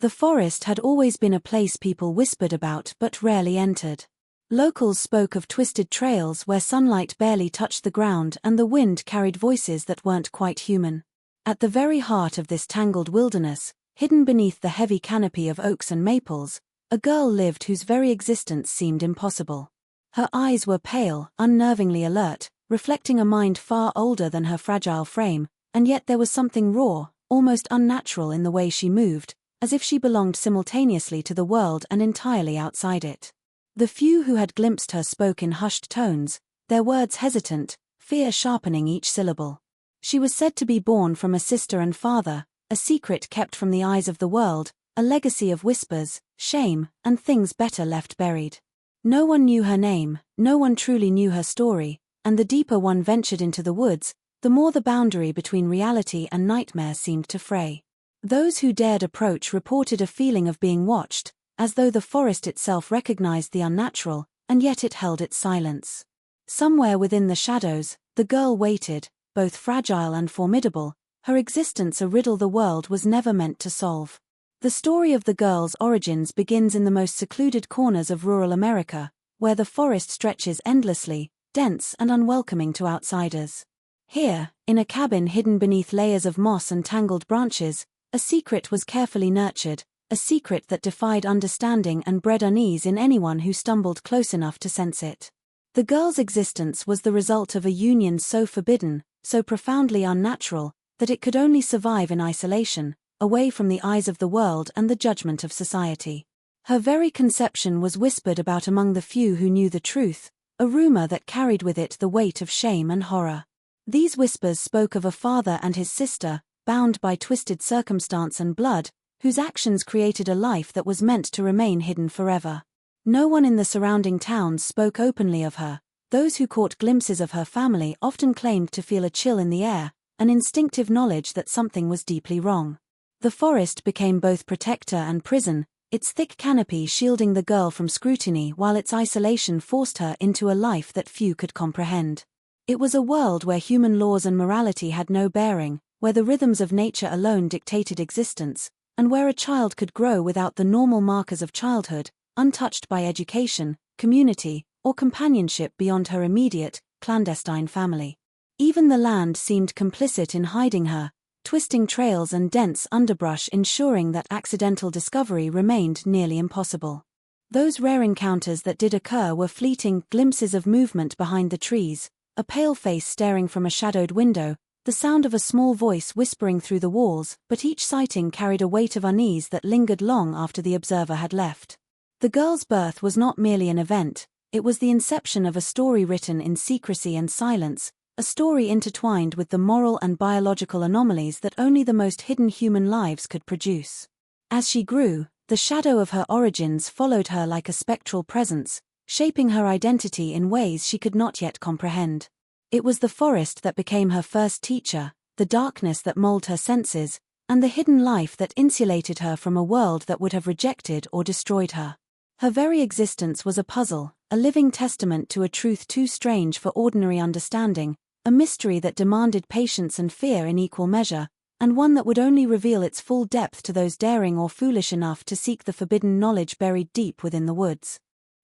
The forest had always been a place people whispered about but rarely entered. Locals spoke of twisted trails where sunlight barely touched the ground and the wind carried voices that weren't quite human. At the very heart of this tangled wilderness, hidden beneath the heavy canopy of oaks and maples, a girl lived whose very existence seemed impossible. Her eyes were pale, unnervingly alert, reflecting a mind far older than her fragile frame, and yet there was something raw, almost unnatural in the way she moved, as if she belonged simultaneously to the world and entirely outside it. The few who had glimpsed her spoke in hushed tones, their words hesitant, fear sharpening each syllable. She was said to be born from a sister and father, a secret kept from the eyes of the world, a legacy of whispers, shame, and things better left buried. No one knew her name, no one truly knew her story, and the deeper one ventured into the woods, the more the boundary between reality and nightmare seemed to fray. Those who dared approach reported a feeling of being watched, as though the forest itself recognized the unnatural, and yet it held its silence. Somewhere within the shadows, the girl waited, both fragile and formidable, her existence a riddle the world was never meant to solve. The story of the girl's origins begins in the most secluded corners of rural America, where the forest stretches endlessly, dense and unwelcoming to outsiders. Here, in a cabin hidden beneath layers of moss and tangled branches, a secret was carefully nurtured, a secret that defied understanding and bred unease in anyone who stumbled close enough to sense it. The girl's existence was the result of a union so forbidden, so profoundly unnatural, that it could only survive in isolation, away from the eyes of the world and the judgment of society. Her very conception was whispered about among the few who knew the truth, a rumor that carried with it the weight of shame and horror. These whispers spoke of a father and his sister, bound by twisted circumstance and blood, whose actions created a life that was meant to remain hidden forever. No one in the surrounding towns spoke openly of her. Those who caught glimpses of her family often claimed to feel a chill in the air, an instinctive knowledge that something was deeply wrong. The forest became both protector and prison, its thick canopy shielding the girl from scrutiny while its isolation forced her into a life that few could comprehend. It was a world where human laws and morality had no bearing, where the rhythms of nature alone dictated existence, and where a child could grow without the normal markers of childhood, untouched by education, community, or companionship beyond her immediate, clandestine family. Even the land seemed complicit in hiding her, twisting trails and dense underbrush ensuring that accidental discovery remained nearly impossible. Those rare encounters that did occur were fleeting glimpses of movement behind the trees, a pale face staring from a shadowed window, the sound of a small voice whispering through the walls, but each sighting carried a weight of unease that lingered long after the observer had left. The girl's birth was not merely an event, it was the inception of a story written in secrecy and silence, a story intertwined with the moral and biological anomalies that only the most hidden human lives could produce. As she grew, the shadow of her origins followed her like a spectral presence, shaping her identity in ways she could not yet comprehend. It was the forest that became her first teacher, the darkness that molded her senses, and the hidden life that insulated her from a world that would have rejected or destroyed her. Her very existence was a puzzle, a living testament to a truth too strange for ordinary understanding, a mystery that demanded patience and fear in equal measure, and one that would only reveal its full depth to those daring or foolish enough to seek the forbidden knowledge buried deep within the woods.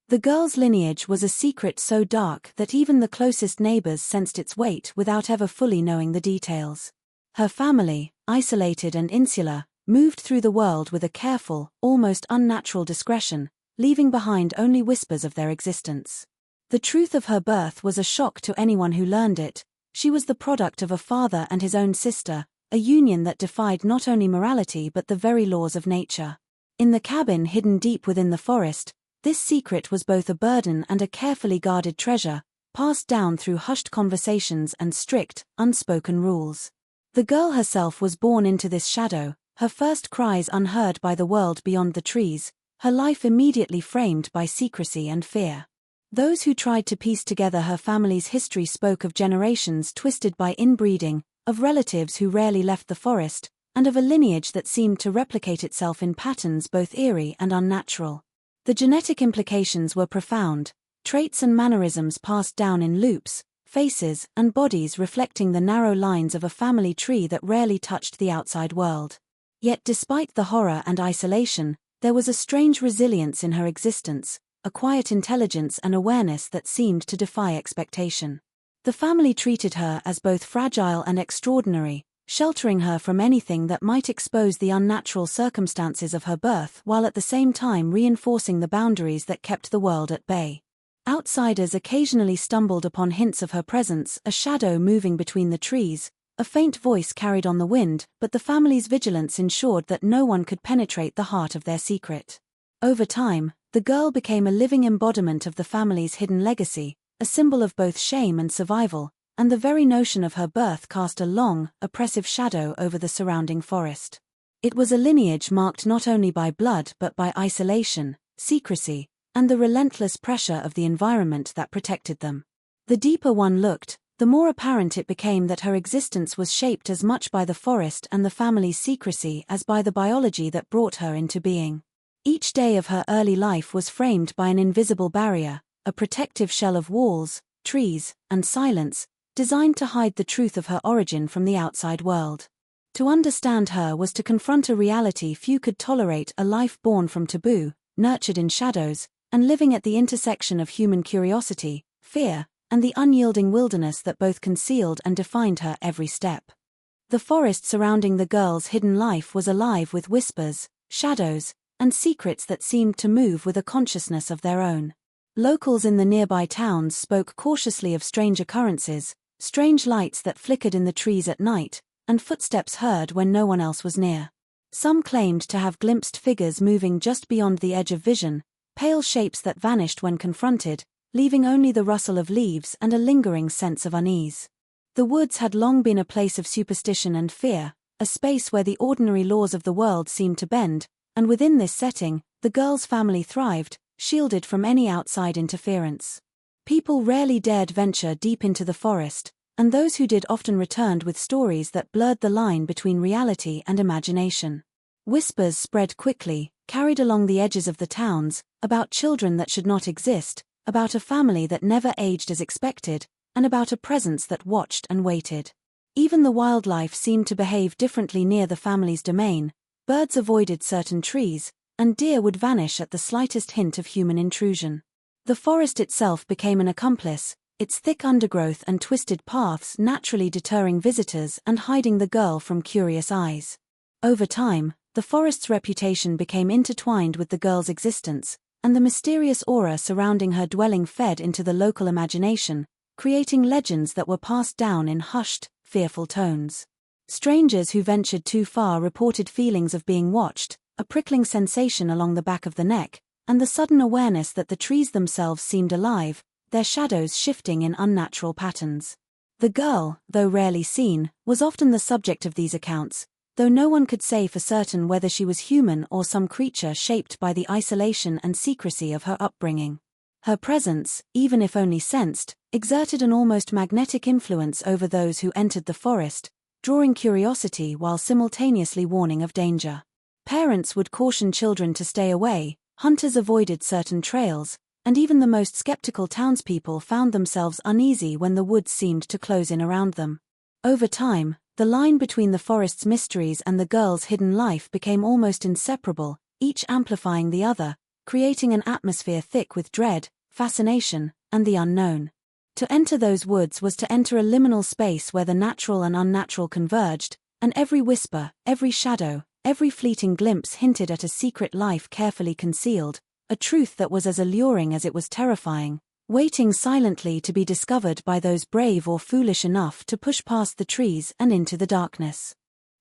The girl's lineage was a secret so dark that even the closest neighbors sensed its weight without ever fully knowing the details. Her family, isolated and insular, moved through the world with a careful, almost unnatural discretion, leaving behind only whispers of their existence. The truth of her birth was a shock to anyone who learned it. She was the product of a father and his own sister, a union that defied not only morality but the very laws of nature. In the cabin hidden deep within the forest, this secret was both a burden and a carefully guarded treasure, passed down through hushed conversations and strict, unspoken rules. The girl herself was born into this shadow, her first cries unheard by the world beyond the trees, her life immediately framed by secrecy and fear. Those who tried to piece together her family's history spoke of generations twisted by inbreeding, of relatives who rarely left the forest, and of a lineage that seemed to replicate itself in patterns both eerie and unnatural. The genetic implications were profound, traits and mannerisms passed down in loops, faces and bodies reflecting the narrow lines of a family tree that rarely touched the outside world. Yet despite the horror and isolation, there was a strange resilience in her existence, a quiet intelligence and awareness that seemed to defy expectation. The family treated her as both fragile and extraordinary, sheltering her from anything that might expose the unnatural circumstances of her birth while at the same time reinforcing the boundaries that kept the world at bay. Outsiders occasionally stumbled upon hints of her presence, a shadow moving between the trees, a faint voice carried on the wind, but the family's vigilance ensured that no one could penetrate the heart of their secret. Over time, the girl became a living embodiment of the family's hidden legacy, a symbol of both shame and survival, and the very notion of her birth cast a long, oppressive shadow over the surrounding forest. It was a lineage marked not only by blood but by isolation, secrecy, and the relentless pressure of the environment that protected them. The deeper one looked, the more apparent it became that her existence was shaped as much by the forest and the family's secrecy as by the biology that brought her into being. Each day of her early life was framed by an invisible barrier, a protective shell of walls, trees, and silence, designed to hide the truth of her origin from the outside world. To understand her was to confront a reality few could tolerate, a life born from taboo, nurtured in shadows, and living at the intersection of human curiosity, fear, and the unyielding wilderness that both concealed and defined her every step. The forest surrounding the girl's hidden life was alive with whispers, shadows, and secrets that seemed to move with a consciousness of their own. Locals in the nearby towns spoke cautiously of strange occurrences, strange lights that flickered in the trees at night, and footsteps heard when no one else was near. Some claimed to have glimpsed figures moving just beyond the edge of vision, pale shapes that vanished when confronted, leaving only the rustle of leaves and a lingering sense of unease. The woods had long been a place of superstition and fear, a space where the ordinary laws of the world seemed to bend, and within this setting, the girl's family thrived, shielded from any outside interference. People rarely dared venture deep into the forest, and those who did often returned with stories that blurred the line between reality and imagination. Whispers spread quickly, carried along the edges of the towns, about children that should not exist, about a family that never aged as expected, and about a presence that watched and waited. Even the wildlife seemed to behave differently near the family's domain. Birds avoided certain trees, and deer would vanish at the slightest hint of human intrusion. The forest itself became an accomplice, its thick undergrowth and twisted paths naturally deterring visitors and hiding the girl from curious eyes. Over time, the forest's reputation became intertwined with the girl's existence, and the mysterious aura surrounding her dwelling fed into the local imagination, creating legends that were passed down in hushed, fearful tones. Strangers who ventured too far reported feelings of being watched, a prickling sensation along the back of the neck, and the sudden awareness that the trees themselves seemed alive, their shadows shifting in unnatural patterns. The girl, though rarely seen, was often the subject of these accounts, though no one could say for certain whether she was human or some creature shaped by the isolation and secrecy of her upbringing. Her presence, even if only sensed, exerted an almost magnetic influence over those who entered the forest, drawing curiosity while simultaneously warning of danger. Parents would caution children to stay away, hunters avoided certain trails, and even the most skeptical townspeople found themselves uneasy when the woods seemed to close in around them. Over time, the line between the forest's mysteries and the girl's hidden life became almost inseparable, each amplifying the other, creating an atmosphere thick with dread, fascination, and the unknown. To enter those woods was to enter a liminal space where the natural and unnatural converged, and every whisper, every shadow, every fleeting glimpse hinted at a secret life carefully concealed, a truth that was as alluring as it was terrifying, waiting silently to be discovered by those brave or foolish enough to push past the trees and into the darkness.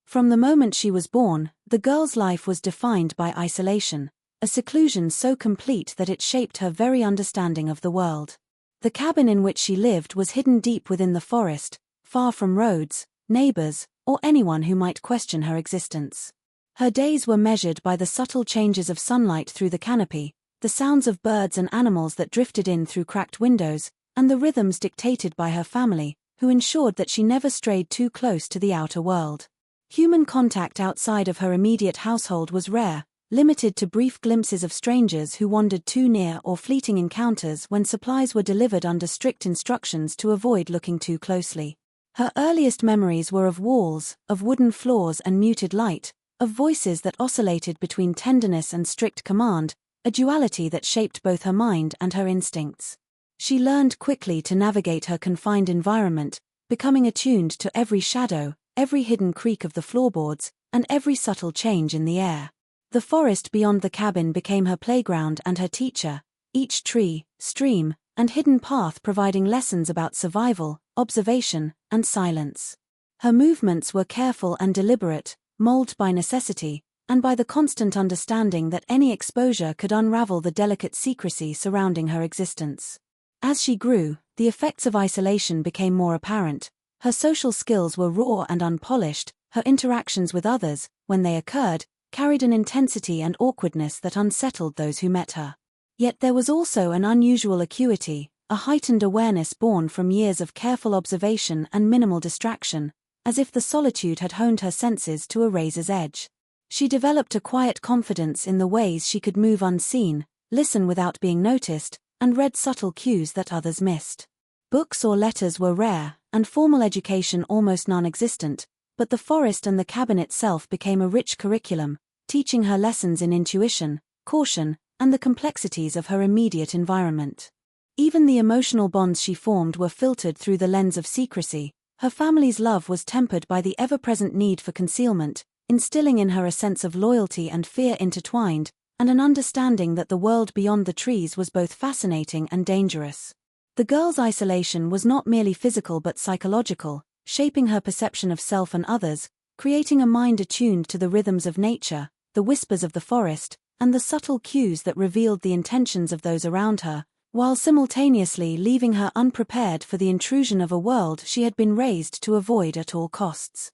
From the moment she was born, the girl's life was defined by isolation, a seclusion so complete that it shaped her very understanding of the world. The cabin in which she lived was hidden deep within the forest, far from roads, neighbors, or anyone who might question her existence. Her days were measured by the subtle changes of sunlight through the canopy, the sounds of birds and animals that drifted in through cracked windows, and the rhythms dictated by her family, who ensured that she never strayed too close to the outer world. Human contact outside of her immediate household was rare, limited to brief glimpses of strangers who wandered too near or fleeting encounters when supplies were delivered under strict instructions to avoid looking too closely. Her earliest memories were of walls, of wooden floors and muted light, of voices that oscillated between tenderness and strict command, a duality that shaped both her mind and her instincts. She learned quickly to navigate her confined environment, becoming attuned to every shadow, every hidden creak of the floorboards, and every subtle change in the air. The forest beyond the cabin became her playground and her teacher, each tree, stream, and hidden path providing lessons about survival, observation, and silence. Her movements were careful and deliberate, molded by necessity, and by the constant understanding that any exposure could unravel the delicate secrecy surrounding her existence. As she grew, the effects of isolation became more apparent. Her social skills were raw and unpolished, her interactions with others, when they occurred, carried an intensity and awkwardness that unsettled those who met her. Yet there was also an unusual acuity, a heightened awareness born from years of careful observation and minimal distraction, as if the solitude had honed her senses to a razor's edge. She developed a quiet confidence in the ways she could move unseen, listen without being noticed, and read subtle cues that others missed. Books or letters were rare, and formal education almost non-existent, but the forest and the cabin itself became a rich curriculum, teaching her lessons in intuition, caution, and the complexities of her immediate environment. Even the emotional bonds she formed were filtered through the lens of secrecy. Her family's love was tempered by the ever-present need for concealment, instilling in her a sense of loyalty and fear intertwined, and an understanding that the world beyond the trees was both fascinating and dangerous. The girl's isolation was not merely physical but psychological, shaping her perception of self and others, creating a mind attuned to the rhythms of nature, the whispers of the forest, and the subtle cues that revealed the intentions of those around her, while simultaneously leaving her unprepared for the intrusion of a world she had been raised to avoid at all costs.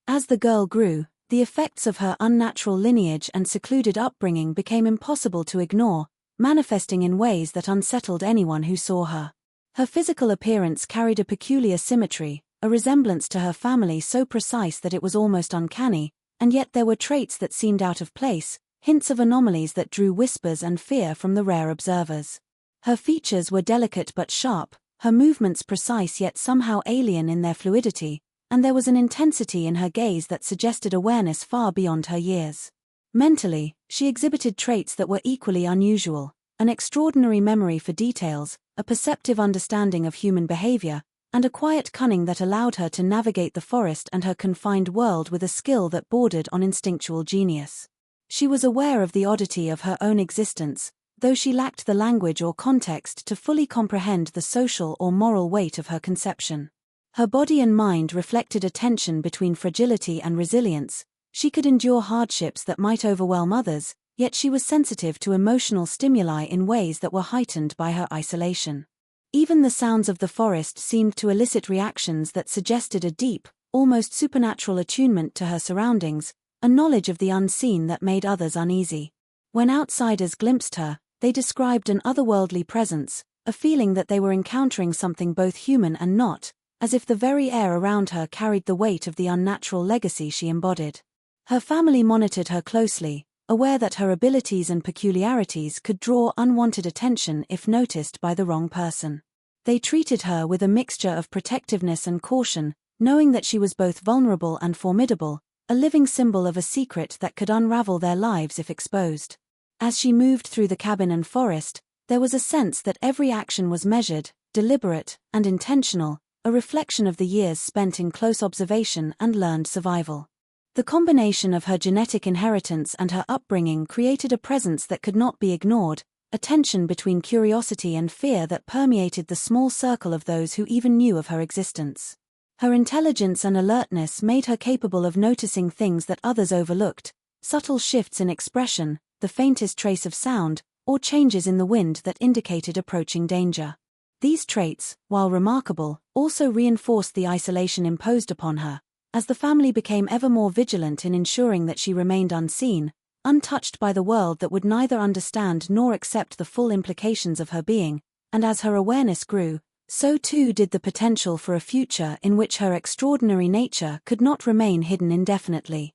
As the girl grew, the effects of her unnatural lineage and secluded upbringing became impossible to ignore, manifesting in ways that unsettled anyone who saw her. Her physical appearance carried a peculiar symmetry, a resemblance to her family so precise that it was almost uncanny, and yet there were traits that seemed out of place, hints of anomalies that drew whispers and fear from the rare observers. Her features were delicate but sharp, her movements precise yet somehow alien in their fluidity, and there was an intensity in her gaze that suggested awareness far beyond her years. Mentally, she exhibited traits that were equally unusual, an extraordinary memory for details, a perceptive understanding of human behavior, and a quiet cunning that allowed her to navigate the forest and her confined world with a skill that bordered on instinctual genius. She was aware of the oddity of her own existence, though she lacked the language or context to fully comprehend the social or moral weight of her conception. Her body and mind reflected a tension between fragility and resilience. She could endure hardships that might overwhelm others, yet she was sensitive to emotional stimuli in ways that were heightened by her isolation. Even the sounds of the forest seemed to elicit reactions that suggested a deep, almost supernatural attunement to her surroundings, a knowledge of the unseen that made others uneasy. When outsiders glimpsed her, they described an otherworldly presence, a feeling that they were encountering something both human and not, as if the very air around her carried the weight of the unnatural legacy she embodied. Her family monitored her closely, aware that her abilities and peculiarities could draw unwanted attention if noticed by the wrong person. They treated her with a mixture of protectiveness and caution, knowing that she was both vulnerable and formidable, a living symbol of a secret that could unravel their lives if exposed. As she moved through the cabin and forest, there was a sense that every action was measured, deliberate, and intentional, a reflection of the years spent in close observation and learned survival. The combination of her genetic inheritance and her upbringing created a presence that could not be ignored, a tension between curiosity and fear that permeated the small circle of those who even knew of her existence. Her intelligence and alertness made her capable of noticing things that others overlooked, subtle shifts in expression, the faintest trace of sound, or changes in the wind that indicated approaching danger. These traits, while remarkable, also reinforced the isolation imposed upon her, as the family became ever more vigilant in ensuring that she remained unseen, untouched by the world that would neither understand nor accept the full implications of her being, and as her awareness grew, so too did the potential for a future in which her extraordinary nature could not remain hidden indefinitely.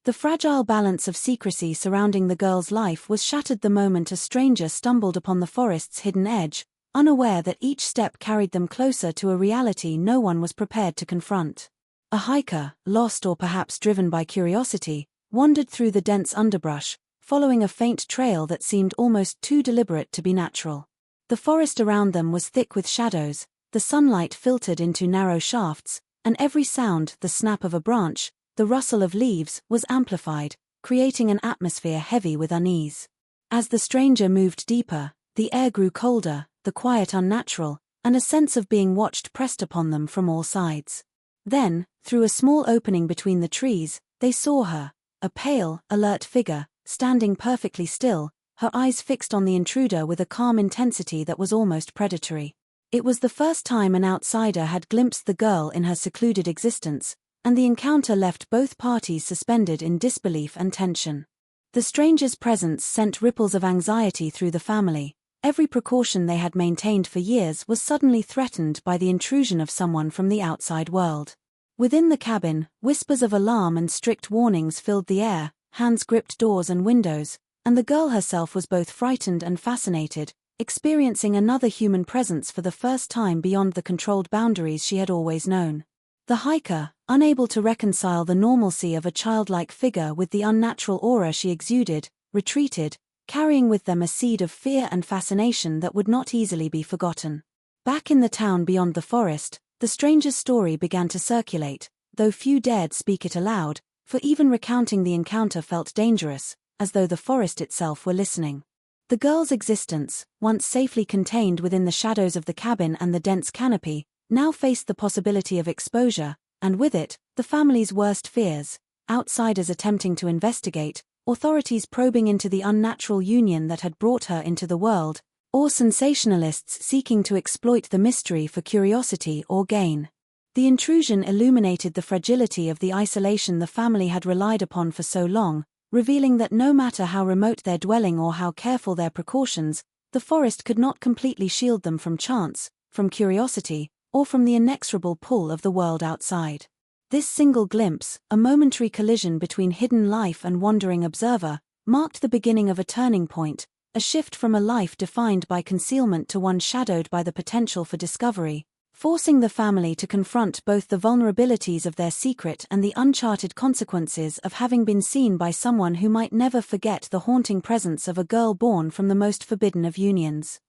The fragile balance of secrecy surrounding the girl's life was shattered the moment a stranger stumbled upon the forest's hidden edge, unaware that each step carried them closer to a reality no one was prepared to confront. A hiker, lost or perhaps driven by curiosity, wandered through the dense underbrush, following a faint trail that seemed almost too deliberate to be natural. The forest around them was thick with shadows, the sunlight filtered into narrow shafts, and every sound, the snap of a branch, the rustle of leaves, was amplified, creating an atmosphere heavy with unease. As the stranger moved deeper, the air grew colder, the quiet unnatural, and a sense of being watched pressed upon them from all sides. Then, through a small opening between the trees, they saw her, a pale, alert figure, standing perfectly still, her eyes fixed on the intruder with a calm intensity that was almost predatory. It was the first time an outsider had glimpsed the girl in her secluded existence, and the encounter left both parties suspended in disbelief and tension. The stranger's presence sent ripples of anxiety through the family. Every precaution they had maintained for years was suddenly threatened by the intrusion of someone from the outside world. Within the cabin, whispers of alarm and strict warnings filled the air, hands gripped doors and windows, and the girl herself was both frightened and fascinated, experiencing another human presence for the first time beyond the controlled boundaries she had always known. The hiker, unable to reconcile the normalcy of a childlike figure with the unnatural aura she exuded, retreated, carrying with them a seed of fear and fascination that would not easily be forgotten. Back in the town beyond the forest, the stranger's story began to circulate, though few dared speak it aloud, for even recounting the encounter felt dangerous, as though the forest itself were listening. The girl's existence, once safely contained within the shadows of the cabin and the dense canopy, now faced the possibility of exposure, and with it, the family's worst fears: outsiders attempting to investigate, authorities probing into the unnatural union that had brought her into the world, or sensationalists seeking to exploit the mystery for curiosity or gain. The intrusion illuminated the fragility of the isolation the family had relied upon for so long, revealing that no matter how remote their dwelling or how careful their precautions, the forest could not completely shield them from chance, from curiosity, or from the inexorable pull of the world outside. This single glimpse, a momentary collision between hidden life and wandering observer, marked the beginning of a turning point, a shift from a life defined by concealment to one shadowed by the potential for discovery, forcing the family to confront both the vulnerabilities of their secret and the uncharted consequences of having been seen by someone who might never forget the haunting presence of a girl born from the most forbidden of unions.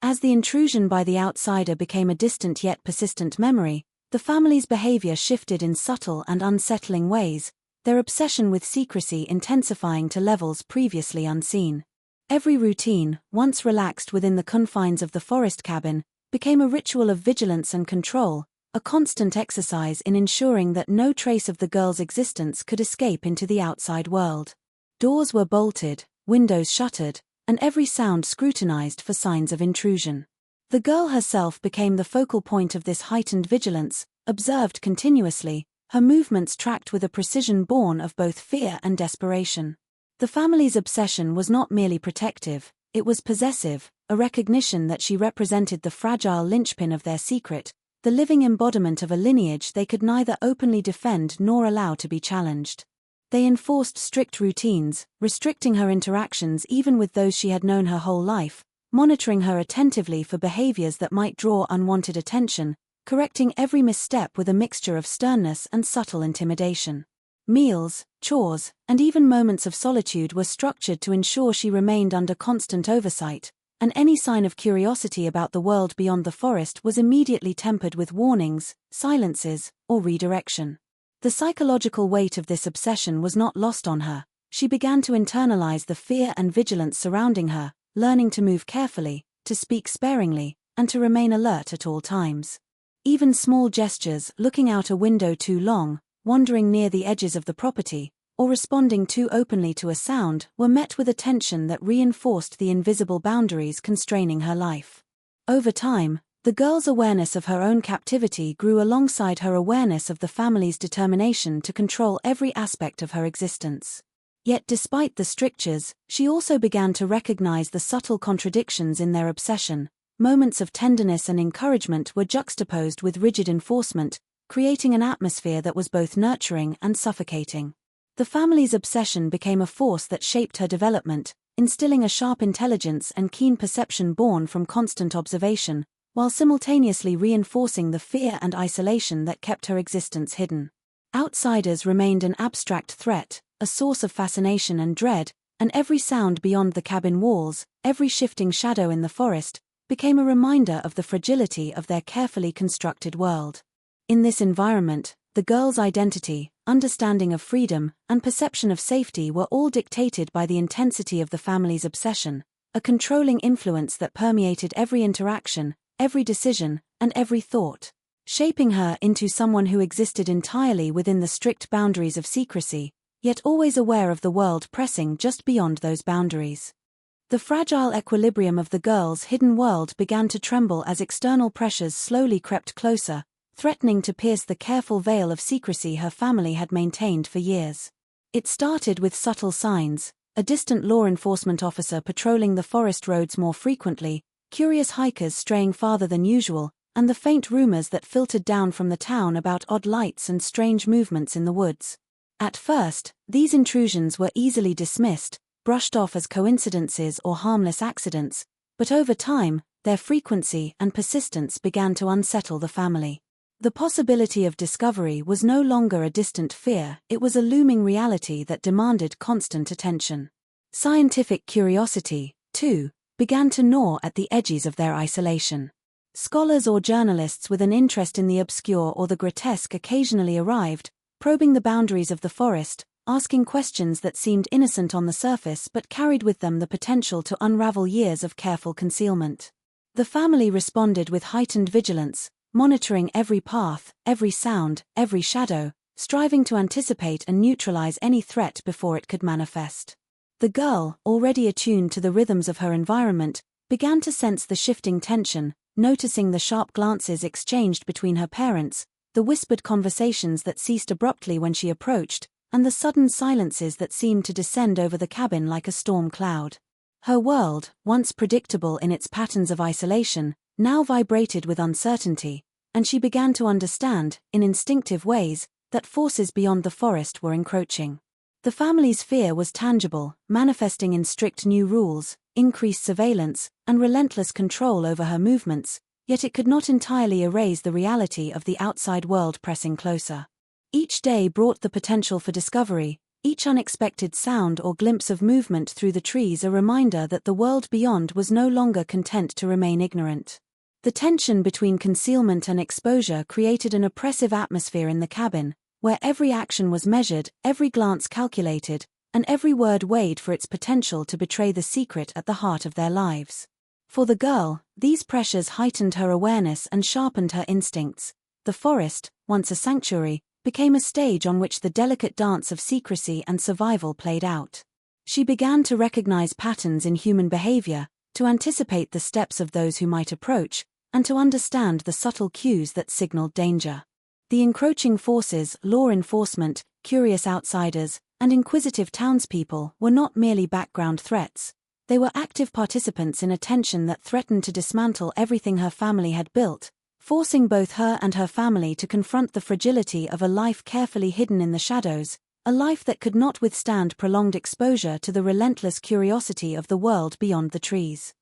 As the intrusion by the outsider became a distant yet persistent memory, the family's behavior shifted in subtle and unsettling ways, their obsession with secrecy intensifying to levels previously unseen. Every routine, once relaxed within the confines of the forest cabin, became a ritual of vigilance and control, a constant exercise in ensuring that no trace of the girl's existence could escape into the outside world. Doors were bolted, windows shuttered, and every sound scrutinized for signs of intrusion. The girl herself became the focal point of this heightened vigilance, observed continuously, her movements tracked with a precision born of both fear and desperation. The family's obsession was not merely protective, it was possessive, a recognition that she represented the fragile linchpin of their secret, the living embodiment of a lineage they could neither openly defend nor allow to be challenged. They enforced strict routines, restricting her interactions even with those she had known her whole life, monitoring her attentively for behaviors that might draw unwanted attention, correcting every misstep with a mixture of sternness and subtle intimidation. Meals, chores, and even moments of solitude were structured to ensure she remained under constant oversight, and any sign of curiosity about the world beyond the forest was immediately tempered with warnings, silences, or redirection. The psychological weight of this obsession was not lost on her. She began to internalize the fear and vigilance surrounding her, learning to move carefully, to speak sparingly, and to remain alert at all times. Even small gestures, looking out a window too long, wandering near the edges of the property, or responding too openly to a sound, were met with attention that reinforced the invisible boundaries constraining her life. Over time, the girl's awareness of her own captivity grew alongside her awareness of the family's determination to control every aspect of her existence. Yet despite the strictures, she also began to recognize the subtle contradictions in their obsession. Moments of tenderness and encouragement were juxtaposed with rigid enforcement, creating an atmosphere that was both nurturing and suffocating. The family's obsession became a force that shaped her development, instilling a sharp intelligence and keen perception born from constant observation, while simultaneously reinforcing the fear and isolation that kept her existence hidden. Outsiders remained an abstract threat, a source of fascination and dread, and every sound beyond the cabin walls, every shifting shadow in the forest, became a reminder of the fragility of their carefully constructed world. In this environment, the girl's identity, understanding of freedom, and perception of safety were all dictated by the intensity of the family's obsession, a controlling influence that permeated every interaction, every decision, and every thought, shaping her into someone who existed entirely within the strict boundaries of secrecy, yet always aware of the world pressing just beyond those boundaries. The fragile equilibrium of the girl's hidden world began to tremble as external pressures slowly crept closer, threatening to pierce the careful veil of secrecy her family had maintained for years. It started with subtle signs: a distant law enforcement officer patrolling the forest roads more frequently, curious hikers straying farther than usual, and the faint rumors that filtered down from the town about odd lights and strange movements in the woods. At first, these intrusions were easily dismissed, brushed off as coincidences or harmless accidents, but over time, their frequency and persistence began to unsettle the family. The possibility of discovery was no longer a distant fear, it was a looming reality that demanded constant attention. Scientific curiosity, too, began to gnaw at the edges of their isolation. Scholars or journalists with an interest in the obscure or the grotesque occasionally arrived, probing the boundaries of the forest, asking questions that seemed innocent on the surface but carried with them the potential to unravel years of careful concealment. The family responded with heightened vigilance, monitoring every path, every sound, every shadow, striving to anticipate and neutralize any threat before it could manifest. The girl, already attuned to the rhythms of her environment, began to sense the shifting tension, noticing the sharp glances exchanged between her parents, the whispered conversations that ceased abruptly when she approached, and the sudden silences that seemed to descend over the cabin like a storm cloud. Her world, once predictable in its patterns of isolation, now vibrated with uncertainty, and she began to understand, in instinctive ways, that forces beyond the forest were encroaching. The family's fear was tangible, manifesting in strict new rules, increased surveillance, and relentless control over her movements, yet it could not entirely erase the reality of the outside world pressing closer. Each day brought the potential for discovery, each unexpected sound or glimpse of movement through the trees a reminder that the world beyond was no longer content to remain ignorant. The tension between concealment and exposure created an oppressive atmosphere in the cabin, where every action was measured, every glance calculated, and every word weighed for its potential to betray the secret at the heart of their lives. For the girl, these pressures heightened her awareness and sharpened her instincts. The forest, once a sanctuary, became a stage on which the delicate dance of secrecy and survival played out. She began to recognize patterns in human behavior, to anticipate the steps of those who might approach, and to understand the subtle cues that signaled danger. The encroaching forces, law enforcement, curious outsiders, and inquisitive townspeople were not merely background threats. They were active participants in a tension that threatened to dismantle everything her family had built, forcing both her and her family to confront the fragility of a life carefully hidden in the shadows, a life that could not withstand prolonged exposure to the relentless curiosity of the world beyond the trees.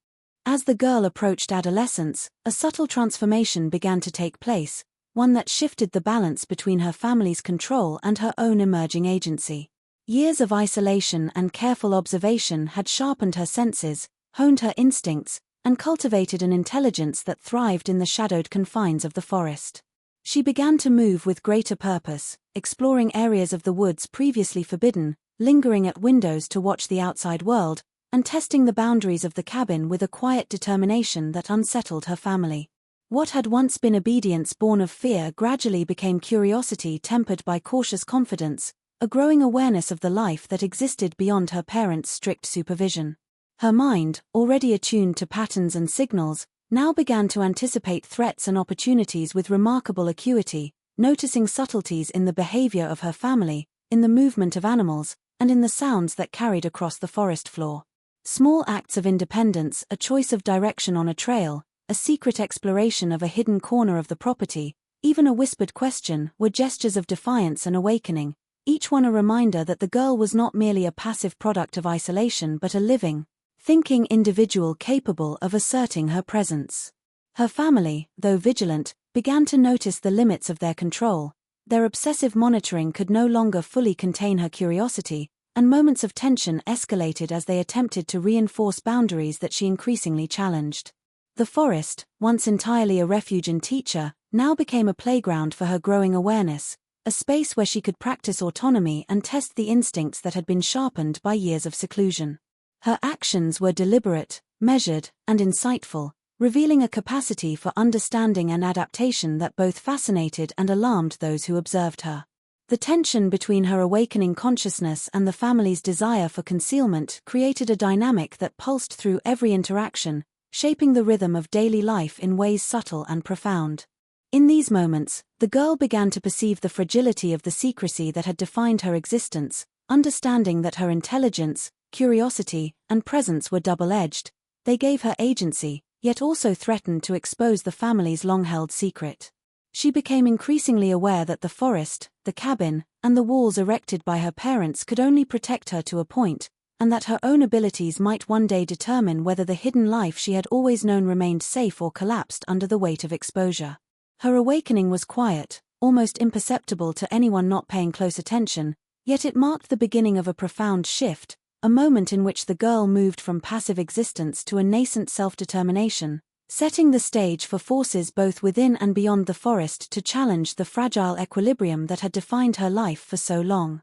As the girl approached adolescence, a subtle transformation began to take place, one that shifted the balance between her family's control and her own emerging agency. Years of isolation and careful observation had sharpened her senses, honed her instincts, and cultivated an intelligence that thrived in the shadowed confines of the forest. She began to move with greater purpose, exploring areas of the woods previously forbidden, lingering at windows to watch the outside world, and testing the boundaries of the cabin with a quiet determination that unsettled her family. What had once been obedience born of fear gradually became curiosity tempered by cautious confidence, a growing awareness of the life that existed beyond her parents' strict supervision. Her mind, already attuned to patterns and signals, now began to anticipate threats and opportunities with remarkable acuity, noticing subtleties in the behavior of her family, in the movement of animals, and in the sounds that carried across the forest floor. Small acts of independence, a choice of direction on a trail, a secret exploration of a hidden corner of the property, even a whispered question, were gestures of defiance and awakening, each one a reminder that the girl was not merely a passive product of isolation but a living, thinking individual capable of asserting her presence. Her family, though vigilant, began to notice the limits of their control, Their obsessive monitoring could no longer fully contain her curiosity, and moments of tension escalated as they attempted to reinforce boundaries that she increasingly challenged. The forest, once entirely a refuge and teacher, now became a playground for her growing awareness, a space where she could practice autonomy and test the instincts that had been sharpened by years of seclusion. Her actions were deliberate, measured, and insightful, revealing a capacity for understanding and adaptation that both fascinated and alarmed those who observed her. The tension between her awakening consciousness and the family's desire for concealment created a dynamic that pulsed through every interaction, shaping the rhythm of daily life in ways subtle and profound. In these moments, the girl began to perceive the fragility of the secrecy that had defined her existence, understanding that her intelligence, curiosity, and presence were double-edged. They gave her agency, yet also threatened to expose the family's long-held secret. She became increasingly aware that the forest, the cabin, and the walls erected by her parents could only protect her to a point, and that her own abilities might one day determine whether the hidden life she had always known remained safe or collapsed under the weight of exposure. Her awakening was quiet, almost imperceptible to anyone not paying close attention, yet it marked the beginning of a profound shift, a moment in which the girl moved from passive existence to a nascent self-determination, setting the stage for forces both within and beyond the forest to challenge the fragile equilibrium that had defined her life for so long.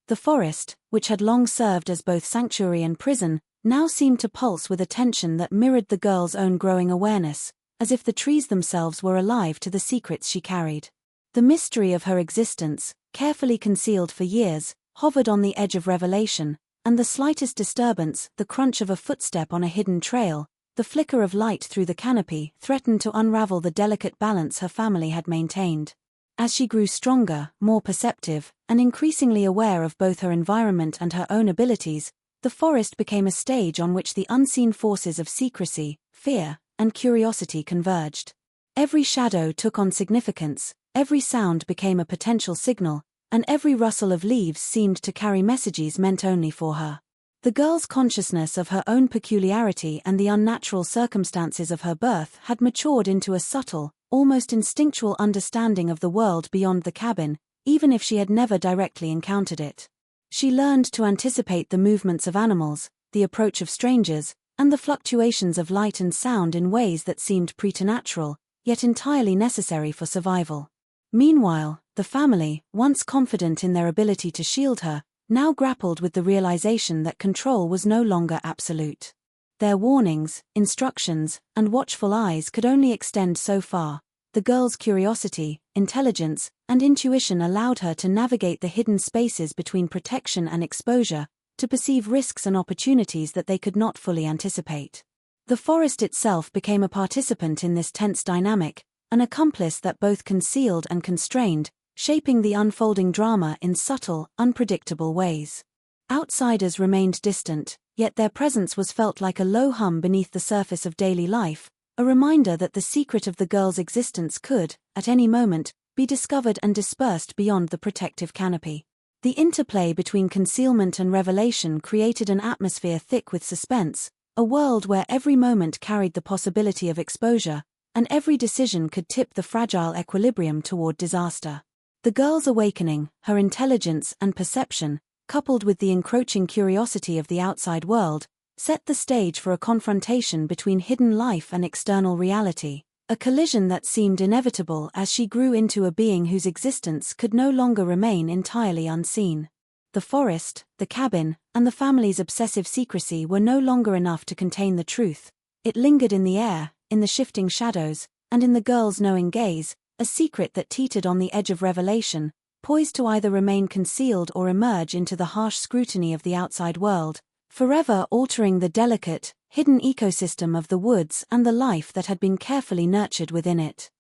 The forest, which had long served as both sanctuary and prison, now seemed to pulse with a tension that mirrored the girl's own growing awareness, as if the trees themselves were alive to the secrets she carried. The mystery of her existence, carefully concealed for years, hovered on the edge of revelation, and the slightest disturbance, the crunch of a footstep on a hidden trail, the flicker of light through the canopy, threatened to unravel the delicate balance her family had maintained. As she grew stronger, more perceptive, and increasingly aware of both her environment and her own abilities, the forest became a stage on which the unseen forces of secrecy, fear, and curiosity converged. Every shadow took on significance, every sound became a potential signal, and every rustle of leaves seemed to carry messages meant only for her. The girl's consciousness of her own peculiarity and the unnatural circumstances of her birth had matured into a subtle, almost instinctual understanding of the world beyond the cabin, even if she had never directly encountered it. She learned to anticipate the movements of animals, the approach of strangers, and the fluctuations of light and sound in ways that seemed preternatural, yet entirely necessary for survival. Meanwhile, the family, once confident in their ability to shield her, now grappled with the realization that control was no longer absolute. Their warnings, instructions, and watchful eyes could only extend so far. The girl's curiosity, intelligence, and intuition allowed her to navigate the hidden spaces between protection and exposure, to perceive risks and opportunities that they could not fully anticipate. The forest itself became a participant in this tense dynamic, an accomplice that both concealed and constrained, shaping the unfolding drama in subtle, unpredictable ways. Outsiders remained distant, yet their presence was felt like a low hum beneath the surface of daily life, a reminder that the secret of the girl's existence could, at any moment, be discovered and dispersed beyond the protective canopy. The interplay between concealment and revelation created an atmosphere thick with suspense, a world where every moment carried the possibility of exposure, and every decision could tip the fragile equilibrium toward disaster. The girl's awakening, her intelligence and perception, coupled with the encroaching curiosity of the outside world, set the stage for a confrontation between hidden life and external reality, a collision that seemed inevitable as she grew into a being whose existence could no longer remain entirely unseen. The forest, the cabin, and the family's obsessive secrecy were no longer enough to contain the truth. It lingered in the air, in the shifting shadows, and in the girl's knowing gaze, a secret that teetered on the edge of revelation, poised to either remain concealed or emerge into the harsh scrutiny of the outside world, forever altering the delicate, hidden ecosystem of the woods and the life that had been carefully nurtured within it.